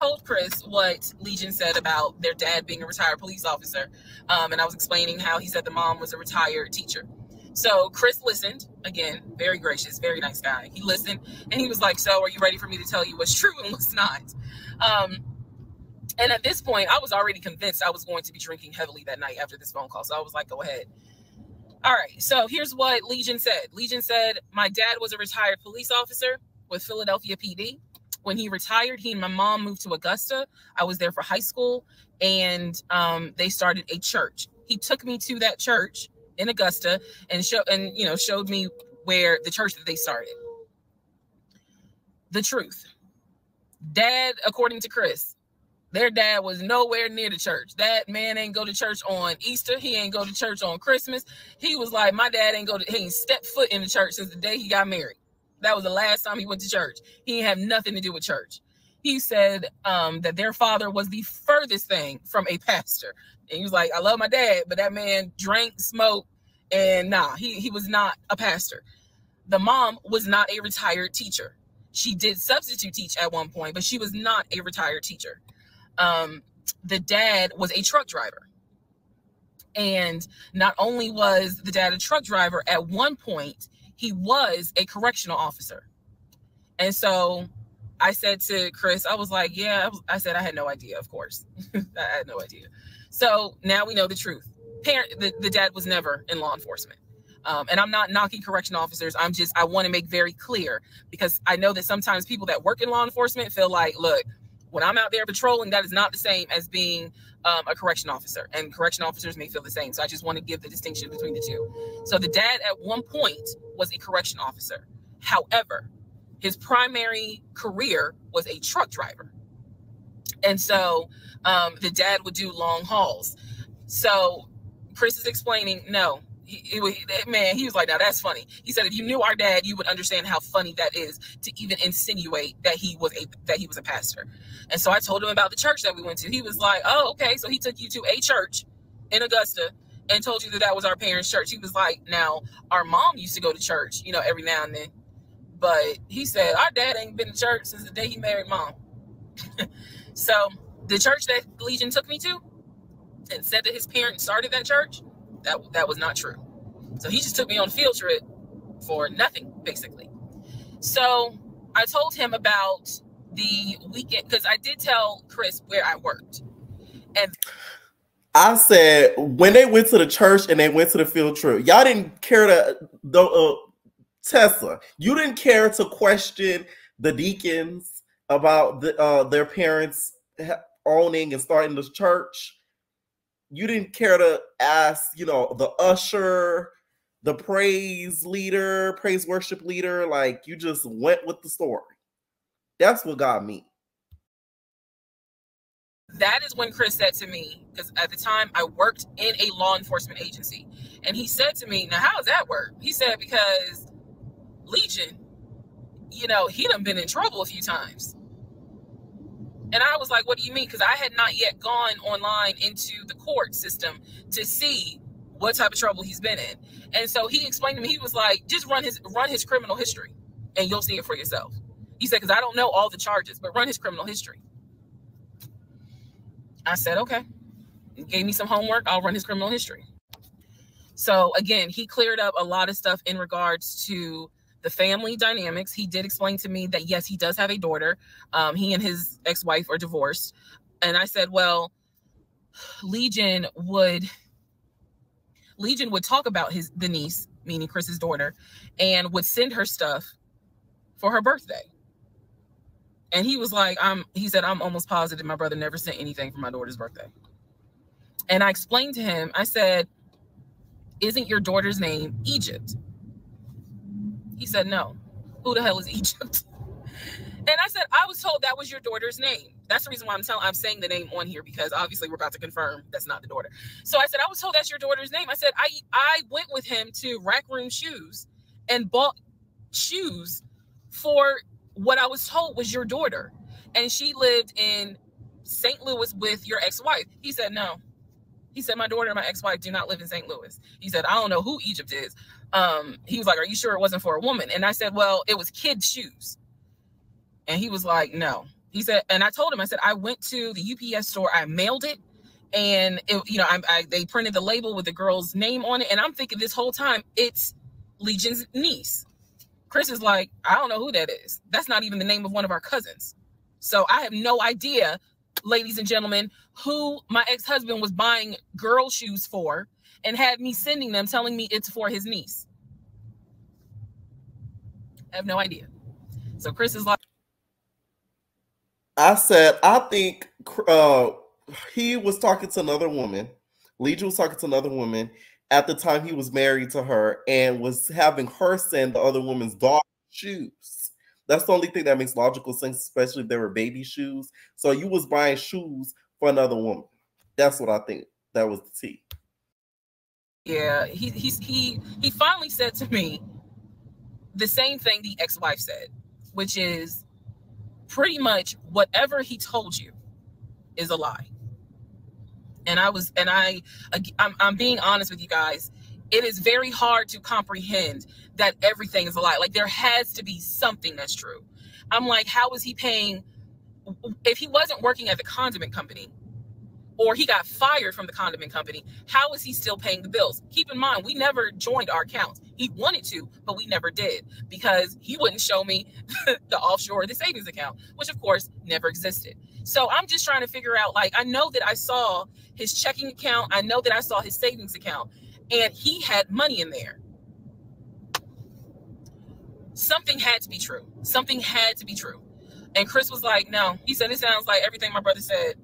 told Chris what Legion said about their dad being a retired police officer. And I was explaining how he said the mom was a retired teacher. So Chris listened, again, very gracious, very nice guy. He listened and he was like, so are you ready for me to tell you what's true and what's not? And at this point, I was already convinced I was going to be drinking heavily that night after this phone call. So I was like, go ahead. All right. So here's what Legion said. Legion said, my dad was a retired police officer with Philadelphia PD. When he retired, he and my mom moved to Augusta. I was there for high school and they started a church. He took me to that church in Augusta and showed me where the church that they started. The truth. Dad, according to Chris, their dad was nowhere near the church. That man ain't go to church on Easter. He ain't go to church on Christmas. He was like, my dad he ain't stepped foot in the church since the day he got married. That was the last time he went to church. He didn't have nothing to do with church. He said that their father was the furthest thing from a pastor. And he was like, I love my dad, but that man drank, smoked, and he was not a pastor. The mom was not a retired teacher. She did substitute teach at one point, but she was not a retired teacher. The dad was a truck driver. And not only was the dad a truck driver, at one point, he was a correctional officer. And so I said to Chris, I was like, yeah, I said I had no idea, of course. I had no idea. So now we know the truth. The dad was never in law enforcement. And I'm not knocking correctional officers. I want to make very clear because I know that sometimes people that work in law enforcement feel like, look, when I'm out there patrolling, that is not the same as being a correction officer, and correction officers may feel the same. So I just want to give the distinction between the two. So the dad at one point was a correction officer. However, his primary career was a truck driver. And so the dad would do long hauls. So Chris is explaining, no, he was like, now that's funny. He said, if you knew our dad, you would understand how funny that is to even insinuate that he was a pastor. And so I told him about the church that we went to. He was like, oh, okay. So he took you to a church in Augusta and told you that was our parents' church. He was like, now our mom used to go to church, every now and then, But he said, our dad ain't been to church since the day he married mom. So the church that Legion took me to and said that his parents started that church, that was not true. So he just took me on a field trip for nothing, basically. So I told him about the weekend, because I did tell Chris where I worked. And I said, when they went to the church and they went to the field trip, y'all didn't care to, Tessa, you didn't care to question the deacons about their parents owning and starting this church. You didn't care to ask, the usher, the praise worship leader. Like, you just went with the story. That's what got me. That is when Chris said to me, because at the time I worked in a law enforcement agency, and he said to me, now how does that work? He said, because Legion, he done been in trouble a few times. And I was like, what do you mean? Because I had not yet gone online into the court system to see what type of trouble he's been in. And so he explained to me, he was like, just run his criminal history and you'll see it for yourself. He said, because I don't know all the charges, but run his criminal history. I said, okay. He gave me some homework. I'll run his criminal history. So again, he cleared up a lot of stuff in regards to the family dynamics. He did explain to me that, yes, he does have a daughter. He and his ex-wife are divorced. And I said, well, Legion would talk about the niece, meaning Chris's daughter, and would send her stuff for her birthday. And he was like, he said, I'm almost positive my brother never sent anything for my daughter's birthday. And I explained to him, I said, isn't your daughter's name Egypt? He said, no. Who the hell is Egypt? And I said, I was told that was your daughter's name. That's the reason why I'm saying the name on here, because obviously we're about to confirm that's not the daughter. So I said, I was told that's your daughter's name. I said, I went with him to Rack Room Shoes and bought shoes for what I was told was your daughter. And she lived in St. Louis with your ex-wife. He said, no. He said, my daughter and my ex-wife do not live in St. Louis. He said, I don't know who Egypt is. He was like, are you sure it wasn't for a woman? And I said, well, it was kids' shoes. And he was like, no. He said, and I told him, I said, I went to the UPS store, I mailed it, and they printed the label with the girl's name on it. And I'm thinking this whole time, it's Legion's niece. Chris is like, I don't know who that is. That's not even the name of one of our cousins. So I have no idea, ladies and gentlemen, who my ex-husband was buying girl shoes for and had me sending them, telling me it's for his niece. I have no idea. So Chris is like, I said, I think he was talking to another woman. Legion was talking to another woman at the time he was married to her and was having her send the other woman's daughter shoes. That's the only thing that makes logical sense, especially if they were baby shoes. So you was buying shoes for another woman. That's what I think. That was the tea. Yeah, he finally said to me the same thing the ex-wife said, which is pretty much whatever he told you is a lie. And I'm being honest with you guys. It is very hard to comprehend that everything is a lie. Like, there has to be something that's true. I'm like, how is he paying? If he wasn't working at the condiment company, or he got fired from the condiment company, how is he still paying the bills? Keep in mind, we never joined our accounts. He wanted to, but we never did, because he wouldn't show me the offshore or the savings account, which of course never existed. So I'm just trying to figure out, like, I know that I saw his checking account. I know that I saw his savings account, and he had money in there. Something had to be true. Something had to be true. And Chris was like, no. He said, it sounds like everything my brother said,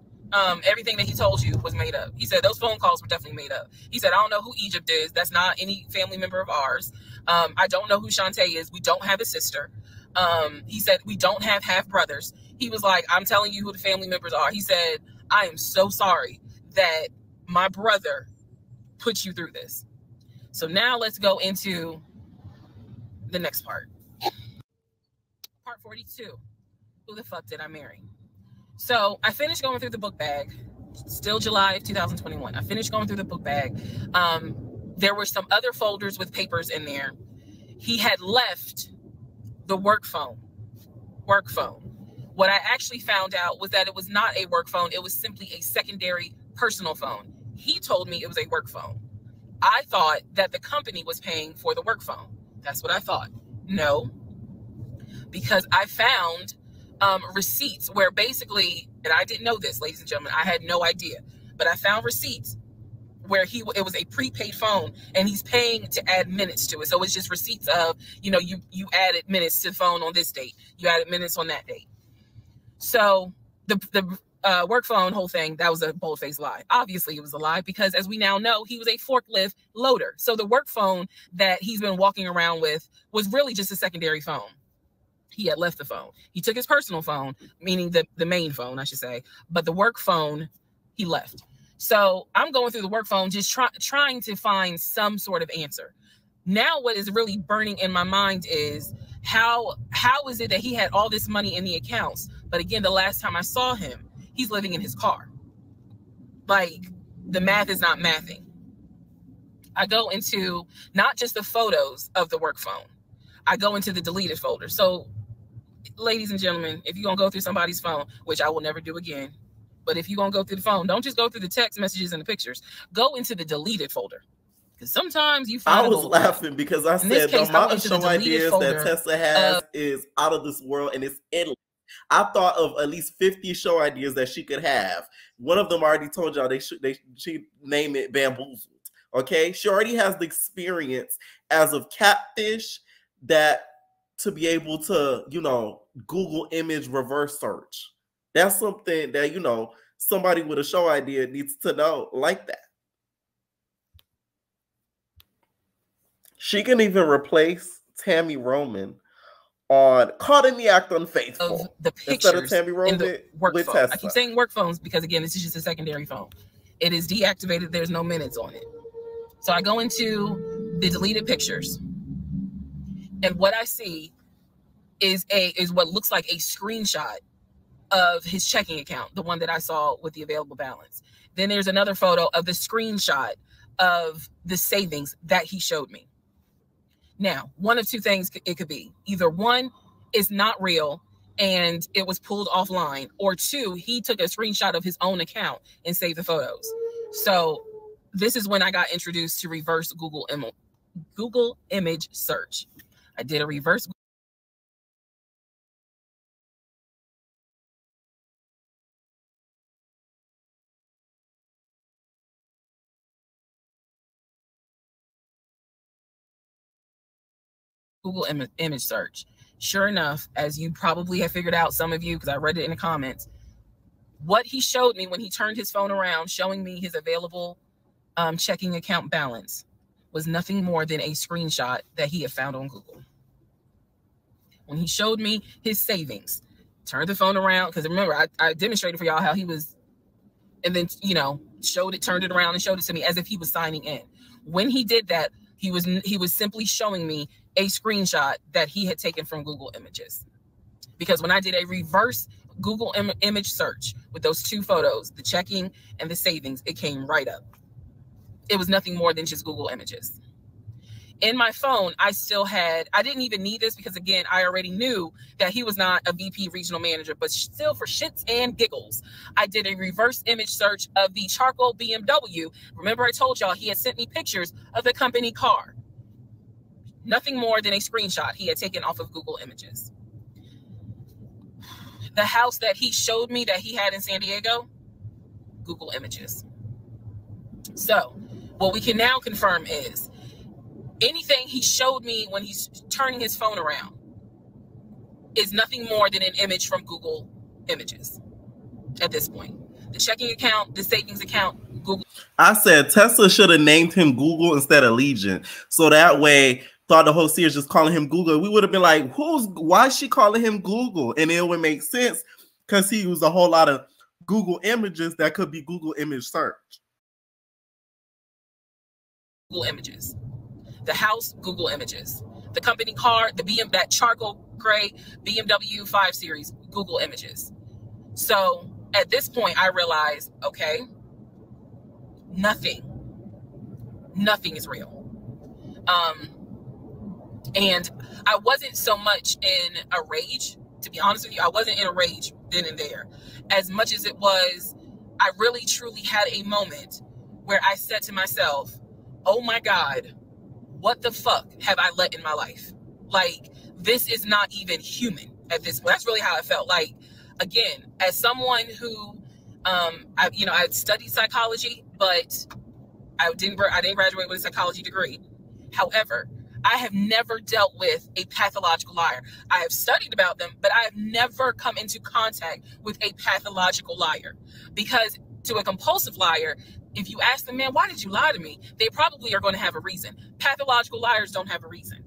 everything that he told you was made up. He said, those phone calls were definitely made up. He said, I don't know who Egypt is. That's not any family member of ours. I don't know who Shantae is. We don't have a sister. He said, we don't have half brothers. He was like, I'm telling you who the family members are. He said, I am so sorry that my brother put you through this. So now let's go into the next part. Part 42. Who the fuck did I marry? So I finished going through the book bag. Still July of 2021. I finished going through the book bag. There were some other folders with papers in there. He had left the work phone. What I actually found out was that it was not a work phone. It was simply a secondary personal phone. He told me it was a work phone. I thought that the company was paying for the work phone. That's what I thought. No, because I found receipts where basically, and I didn't know this, ladies and gentlemen, I had no idea, but I found receipts where it was a prepaid phone and he's paying to add minutes to it. So it's just receipts of, you know, you added minutes to the phone on this date, you added minutes on that date. So the work phone whole thing, that was a bold-faced lie. Obviously it was a lie because, as we now know, he was a forklift loader. So the work phone that he's been walking around with was really just a secondary phone. He had left the phone. He took his personal phone, meaning the main phone, I should say, but the work phone he left. So I'm going through the work phone, just trying to find some sort of answer. Now what is really burning in my mind is how is it that he had all this money in the accounts, but again, the last time I saw him, he's living in his car. Like, the math is not mathing. I go into not just the photos of the work phone, I go into the deleted folder. So, ladies and gentlemen, if you're going to go through somebody's phone, which I will never do again, but if you're going to go through the phone, don't just go through the text messages and the pictures. Go into the deleted folder. Because sometimes you find I was laughing because I said the amount of show ideas that Tessa has is out of this world and it's endless. I thought of at least 50 show ideas that she could have. One of them I already told y'all she named it Bamboozled. Okay, she already has the experience as of catfish that to be able to, you know, Google image reverse search. That's something that, you know, somebody with a show idea needs to know like that. She can even replace Tammy Roman on Caught in the Act Unfaithful. Of the pictures instead of Tammy Roman in the work with phone. Tessa. I keep saying work phones because, again, this is just a secondary phone. It is deactivated. There's no minutes on it. So I go into the deleted pictures, and what I see is what looks like a screenshot of his checking account, the one that I saw with the available balance. Then there's another photo of the screenshot of the savings that he showed me. Now, one of two things it could be. Either one, is not real and it was pulled offline, or two, he took a screenshot of his own account and saved the photos. So this is when I got introduced to reverse Google image search. I did a reverse Google image search. Sure enough, as you probably have figured out, some of you, because I read it in the comments, what he showed me when he turned his phone around, showing me his available checking account balance, was nothing more than a screenshot that he had found on Google. When he showed me his savings, turned the phone around, because remember, I demonstrated for y'all how he was, and then, you know, turned it around and showed it to me as if he was signing in. When he did that, he was simply showing me a screenshot that he had taken from Google Images. Because when I did a reverse Google image search with those two photos, the checking and the savings, it came right up. It was nothing more than just Google Images. In my phone, I didn't even need this because, again, I already knew that he was not a VP regional manager, but still, for shits and giggles, I did a reverse image search of the charcoal BMW. Remember, I told y'all he had sent me pictures of the company car. Nothing more than a screenshot he had taken off of Google Images. The house that he showed me that he had in San Diego, Google Images. So what we can now confirm is anything he showed me when he's turning his phone around is nothing more than an image from Google Images at this point. The checking account, the savings account, Google. I said Tesla should have named him Google instead of Legion. So that way, thought the whole series just calling him Google. We would have been like, why is she calling him Google? And it would make sense because he used a whole lot of Google images that could be Google image search. Google Images. The house, Google Images. The company car, that charcoal gray BMW 5 Series, Google Images. So at this point, I realized, okay, nothing is real. And I wasn't so much in a rage, to be honest with you. I wasn't in a rage then and there, as much as it was, I really truly had a moment where I said to myself, oh my God, what the fuck have I let in my life? Like, this is not even human at this point. That's really how I felt. Like, again, as someone who, I studied psychology, but I didn't graduate with a psychology degree. However, I have never dealt with a pathological liar. I have studied about them, but I have never come into contact with a pathological liar. Because to a compulsive liar, if you ask them, man, why did you lie to me? They probably are going to have a reason. Pathological liars don't have a reason.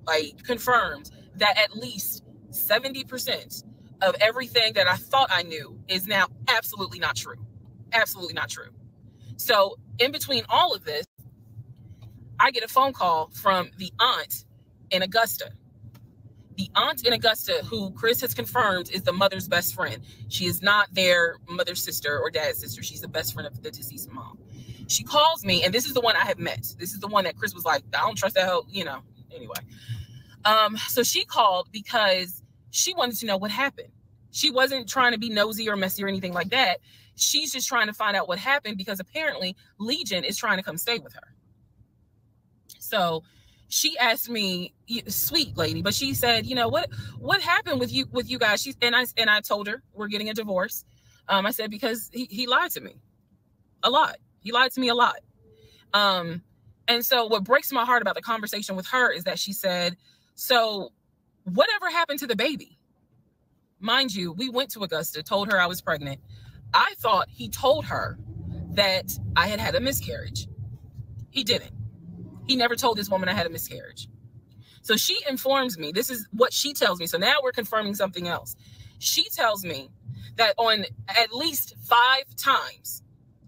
Like, confirmed that at least 70% of everything that I thought I knew is now absolutely not true. Absolutely not true. So in between all of this, I get a phone call from the aunt in Augusta. The aunt in Augusta, who Chris has confirmed is the mother's best friend. She is not their mother's sister or dad's sister. She's the best friend of the deceased mom. She calls me, and this is the one I have met. This is the one that Chris was like, I don't trust that hoe, anyway. So she called because she wanted to know what happened. She wasn't trying to be nosy or messy or anything like that. She's just trying to find out what happened because apparently Legion is trying to come stay with her. So she asked me, sweet lady, but she said, what happened with you guys? And I told her we're getting a divorce. I said, because he lied to me a lot. He lied to me a lot. And so what breaks my heart about the conversation with her is that she said, so whatever happened to the baby? Mind you, we went to Augusta, told her I was pregnant. I thought he told her that I had a miscarriage. He didn't. He never told this woman I had a miscarriage. So she informs me, this is what she tells me. So now we're confirming something else. She tells me that on at least 5 times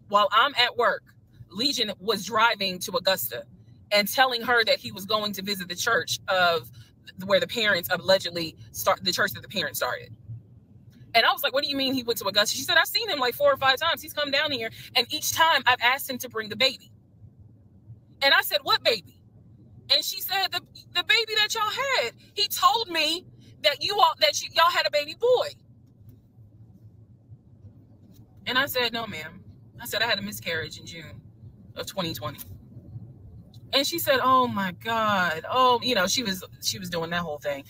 while I'm at work, Legion was driving to Augusta and telling her that he was going to visit the church of where the parents allegedly the church that the parents started. And I was like, what do you mean he went to Augusta? She said, I've seen him like 4 or 5 times. He's come down here. And each time I've asked him to bring the baby. And I said, what baby? And she said, the baby that y'all had. He told me that y'all had a baby boy. And I said, no, ma'am. I said, I had a miscarriage in June of 2020. And she said, oh my God. Oh, she was doing that whole thing.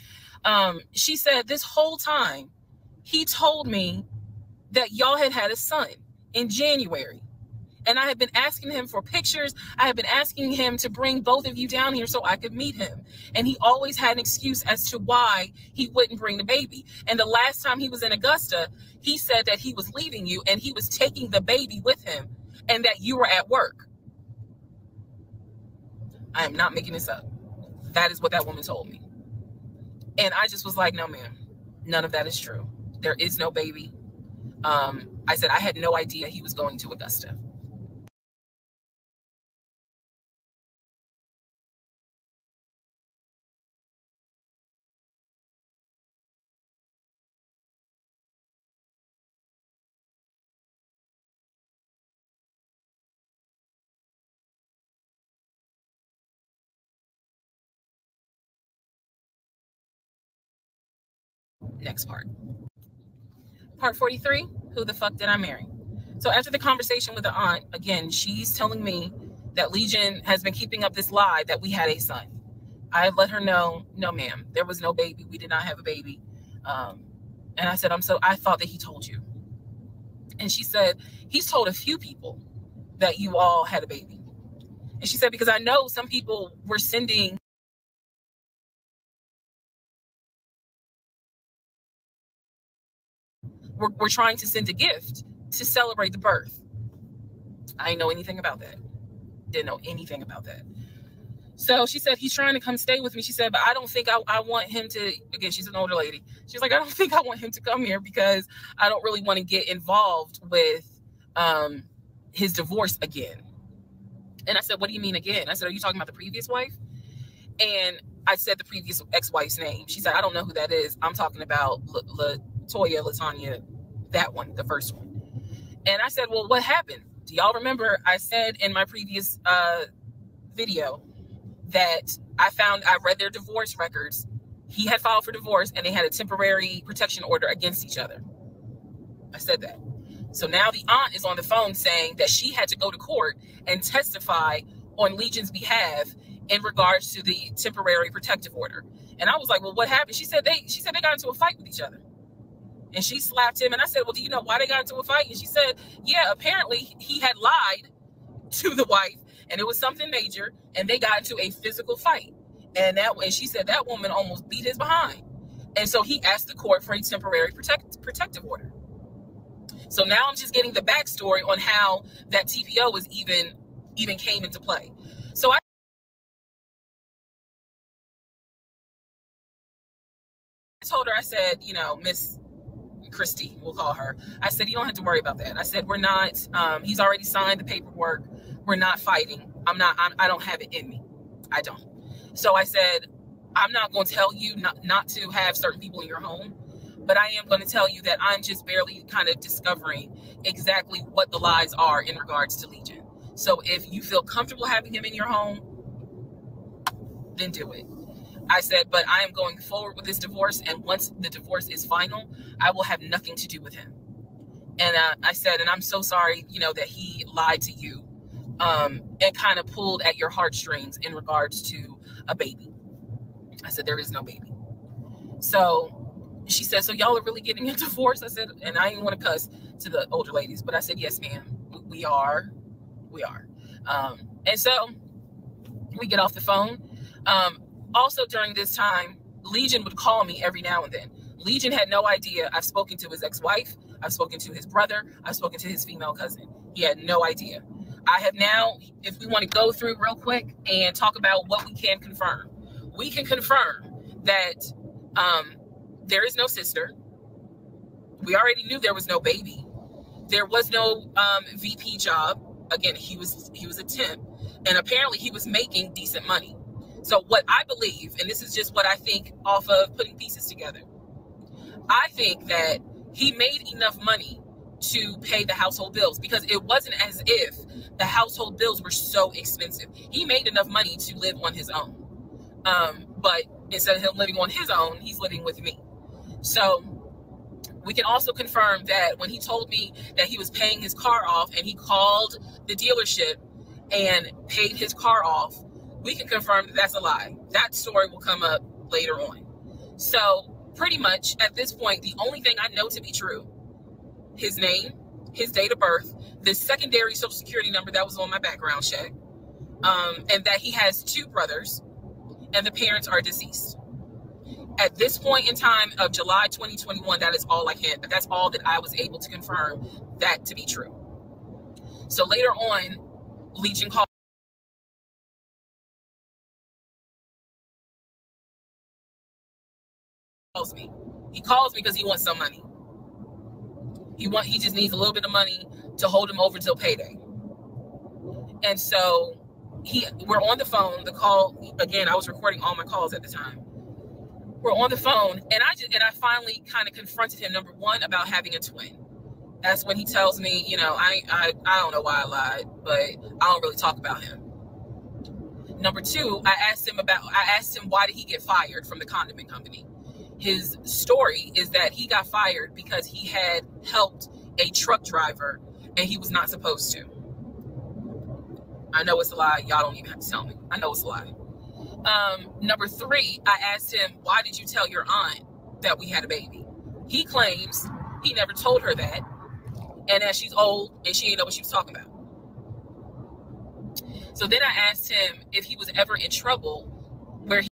She said this whole time, he told me that y'all had a son in January. And I have been asking him for pictures. I have been asking him to bring both of you down here so I could meet him. And he always had an excuse as to why he wouldn't bring the baby. And the last time he was in Augusta, he said that he was leaving you and he was taking the baby with him and that you were at work. I am not making this up. That is what that woman told me. And I just was like, no, ma'am, none of that is true. There is no baby. I said, I had no idea he was going to Augusta. Next part. Part 43, who the fuck did I marry? So after the conversation with the aunt, again, she's telling me that Legion has been keeping up this lie that we had a son. I let her know, no, ma'am, there was no baby. We did not have a baby. And I said, I thought that he told you. And she said, he's told a few people that you all had a baby. And she said, because I know some people were sending we're trying to send a gift to celebrate the birth. I didn't know anything about that. Didn't know anything about that. So she said, he's trying to come stay with me. She said, but I don't think I want him to, again, she's an older lady. She's like, I don't think I want him to come here because I don't really want to get involved with his divorce again. And I said, what do you mean again? I said, are you talking about the previous wife? And I said the previous ex-wife's name. She said, I don't know who that is. I'm talking about LaTanya, that one, the first one. And I said, well, what happened? Do y'all remember I said in my previous video that I read their divorce records. He had filed for divorce and they had a temporary protection order against each other. I said that. So now the aunt is on the phone saying that she had to go to court and testify on Legion's behalf in regards to the temporary protective order. And I was like, well, what happened? She said they got into a fight with each other. And she slapped him. And I said, well, do you know why they got into a fight? And she said, yeah, apparently he had lied to the wife and it was something major and they got into a physical fight. And she said that woman almost beat his behind. And so he asked the court for a temporary protective order. So now I'm just getting the backstory on how that TPO was even came into play. So I told her, I said, you know, Miss Christy, we'll call her. I said, you don't have to worry about that. I said, we're not, he's already signed the paperwork. We're not fighting. I don't have it in me. I don't. So I said, I'm not going to tell you not to have certain people in your home, but I am going to tell you that I'm just barely kind of discovering exactly what the lies are in regards to Legion. So if you feel comfortable having him in your home, then do it. I said, but I am going forward with this divorce. And once the divorce is final, I will have nothing to do with him. And I said, and I'm so sorry, you know, that he lied to you and kind of pulled at your heartstrings in regards to a baby. I said, there is no baby. So she said, so y'all are really getting a divorce? I said, and I didn't want to cuss to the older ladies, but I said, yes, ma'am, we are. And so we get off the phone. Also during this time, Legion would call me every now and then. Legion had no idea I've spoken to his ex-wife. I've spoken to his brother. I've spoken to his female cousin. He had no idea. I have now, if we want to go through real quick and talk about what we can confirm. We can confirm that there is no sister. We already knew there was no baby. There was no VP job. Again, he was a temp. And apparently he was making decent money. So what I believe, and this is just what I think off of putting pieces together, I think that he made enough money to pay the household bills because it wasn't as if the household bills were so expensive. He made enough money to live on his own. But instead of him living on his own, he's living with me. So we can also confirm that when he told me that he was paying his car off and he called the dealership and paid his car off, we can confirm that that's a lie. That story will come up later on. So pretty much at this point, the only thing I know to be true, his name, his date of birth, the secondary social security number that was on my background check, and that he has 2 brothers and the parents are deceased. At this point in time of July 2021, that is all I can, that's all that I was able to confirm that to be true. So later on, Legion calls me. He calls me because he wants some money. He just needs a little bit of money to hold him over till payday. And so we're on the phone. The call, again, I was recording all my calls at the time. We're on the phone, and I finally kind of confronted him, number one, about having a twin. That's when he tells me, you know, I don't know why I lied, but I don't really talk about him. Number two, I asked him why did he get fired from the condiment company. His story is that he got fired because he had helped a truck driver and he was not supposed to. I know it's a lie. Y'all don't even have to tell me. I know it's a lie. Number three, I asked him, why did you tell your aunt that we had a baby? He claims he never told her that, and that she's old and she didn't know what she was talking about. So then I asked him if he was ever in trouble where he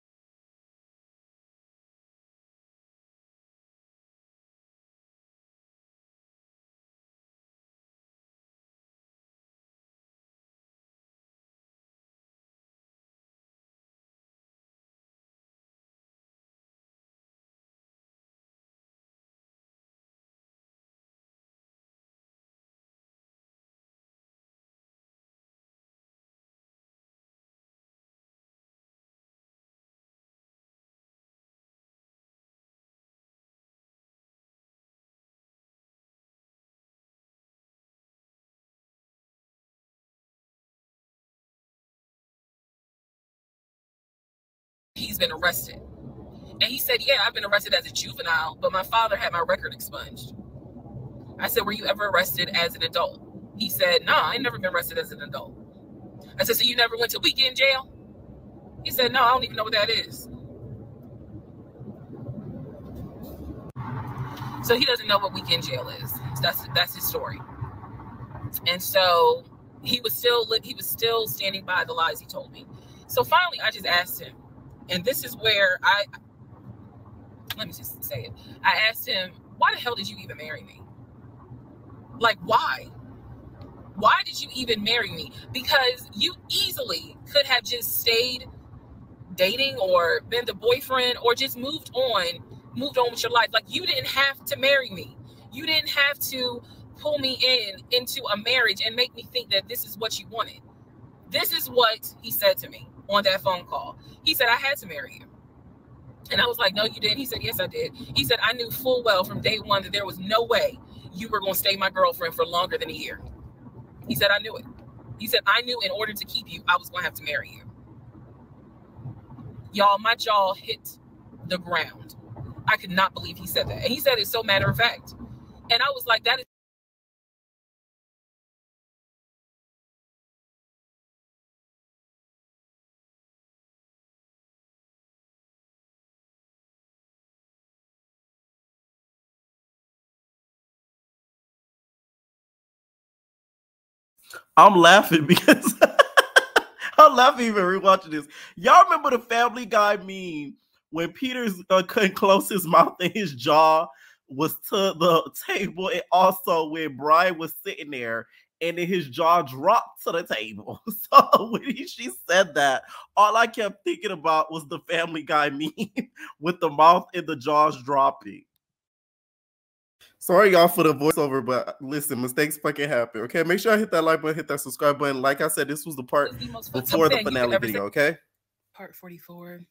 always been arrested. And he said, yeah, I've been arrested as a juvenile, but my father had my record expunged. I said, were you ever arrested as an adult? He said, no, I ain't never been arrested as an adult. I said, so you never went to weekend jail? He said, no, I don't even know what that is. So he doesn't know what weekend jail is. That's his story. And so he was still standing by the lies he told me. So finally, I just asked him, and this is where let me just say it. I asked him, why the hell did you even marry me? Like, why? Why did you even marry me? Because you easily could have just stayed dating or been the boyfriend or just moved on with your life. Like, you didn't have to marry me. You didn't have to pull me into a marriage and make me think that this is what you wanted. This is what he said to me on that phone call. He said, I had to marry you. And I was like, no, you didn't. He said, yes, I did. He said, I knew full well from day one that there was no way you were going to stay my girlfriend for longer than a year. He said, I knew it. He said, I knew in order to keep you, I was going to have to marry you. Y'all, my jaw hit the ground. I could not believe he said that. And he said it so matter of fact. And I was like, that is. I'm laughing because I'm laughing even rewatching this. Y'all remember the Family Guy meme when Peter's couldn't close his mouth and his jaw was to the table, and also when Brian was sitting there and then his jaw dropped to the table. So when she said that, all I kept thinking about was the Family Guy meme with the mouth and the jaws dropping. Sorry, y'all, for the voiceover, but listen, mistakes fucking happen, okay? Make sure I hit that like button, hit that subscribe button. Like I said, this was the part before the finale video, okay? Part 44.